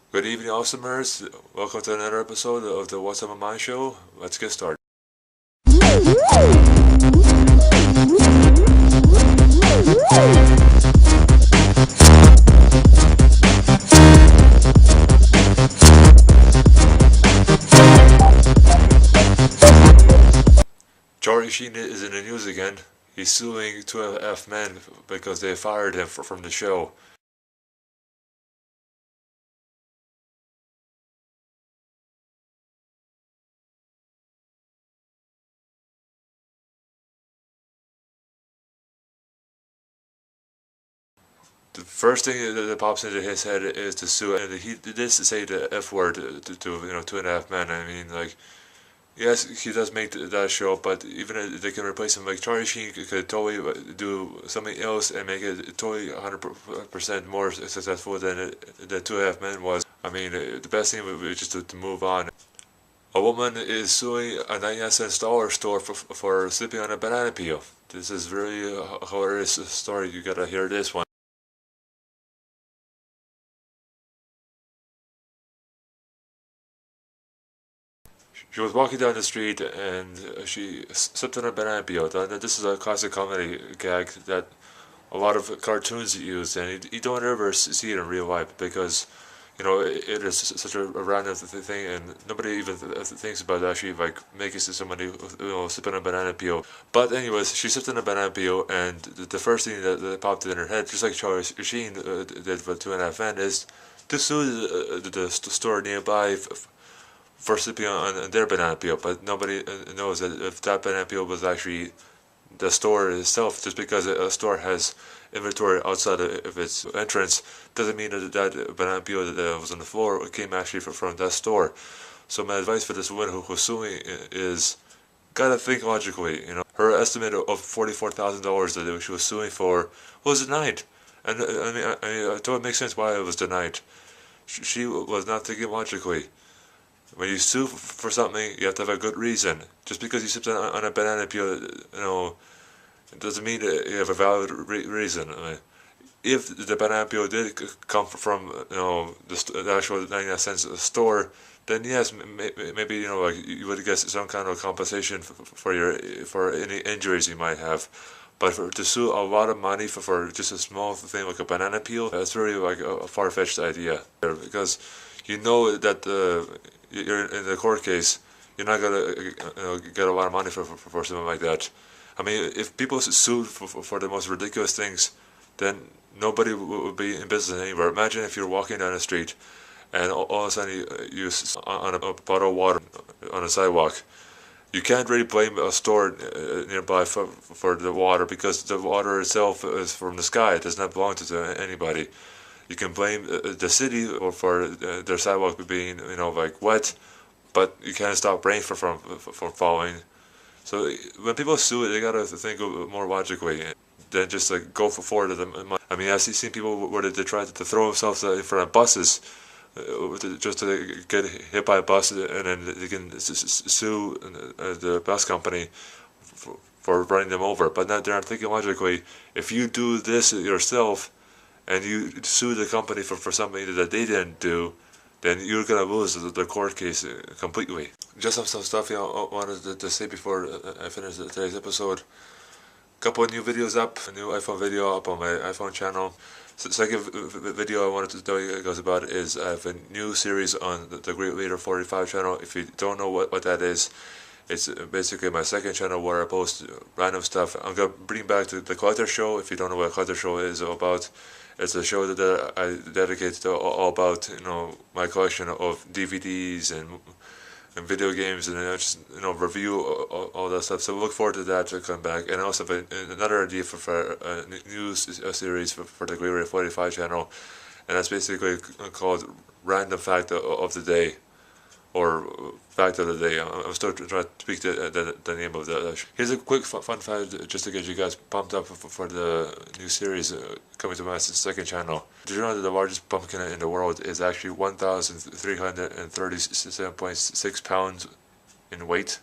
Good evening, awesomers. Welcome to another episode of the What's on My Mind show. Let's get started. Sheen is in the news again. He's suing 2F men because they fired him from the show. The first thing that pops into his head is to sue, and he did say the F word to 2.5 men. I mean, like, yes, he does make that show, but even if they can replace him, like Charlie Sheen could totally do something else and make it totally 100% more successful than the 2.5 men was. I mean, the best thing would be just to move on. A woman is suing a 99-cent dollar store for slipping on a banana peel. This is really a hilarious story. You gotta hear this one. She was walking down the street and she slipped on a banana peel. This is a classic comedy gag that a lot of cartoons use, and you don't ever see it in real life because it is such a random thing, and nobody even thinks about actually like making somebody slip on a banana peel. But anyways, she slipped on a banana peel, and the first thing that popped in her head, just like Charlie Sheen did for 2.5 men, is to sue the store nearby for slipping on their banana peel, but nobody knows that if that banana peel was actually the store itself. Just because a store has inventory outside of its entrance doesn't mean that banana peel that was on the floor came actually from that store. So my advice for this woman who's suing is gotta think logically. Her estimate of $44,000 that she was suing for was denied, and I thought it makes sense why it was denied. She was not thinking logically. When you sue for something, you have to have a good reason. Just because you slipped on a banana peel, it doesn't mean that you have a valid reason. I mean, if the banana peel did come from the actual 99-cent store, then yes, maybe like you would get some kind of compensation for any injuries you might have. But to sue a lot of money for just a small thing like a banana peel, that's really like a far-fetched idea. Because you know that you're in the court case, you're not gonna get a lot of money for something like that. I mean, if people sue for the most ridiculous things, then nobody would be in business anywhere. Imagine if you're walking down the street and all of a sudden you on a bottle of water on a sidewalk. You can't really blame a store nearby for the water because the water itself is from the sky. It does not belong to anybody. You can blame the city or for their sidewalk being like wet, but you can't stop rain from falling. So when people sue, they gotta think more logically than just like go for them. I mean, I've seen people where they try to throw themselves in front of buses just to get hit by a bus, and then they can sue the bus company for running them over. But they're not thinking logically. If you do this yourself and you sue the company for something that they didn't do, then you're gonna lose the court case completely. Just some stuff I wanted to say before I finish today's episode. Couple of new videos up, a new iPhone video up on my iPhone channel. So the second video I wanted to tell you guys about is I have a new series on the Great Leader 45 channel. If you don't know what that is, it's basically my second channel where I post random stuff. I'm gonna bring back the Collector Show. If you don't know what a Collector Show is all about, it's a show that I dedicate to all about my collection of DVDs and video games, and just review all that stuff. So look forward to that to come back. And I also have another idea for a new series for the Great Leader 45 channel, and that's basically called Random Fact of the Day, or Fact of the Day. I'm still trying to speak the name of the. Here's a quick fun fact just to get you guys pumped up for the new series coming to my second channel. Did you know that the largest pumpkin in the world is actually 1,337.6 pounds in weight?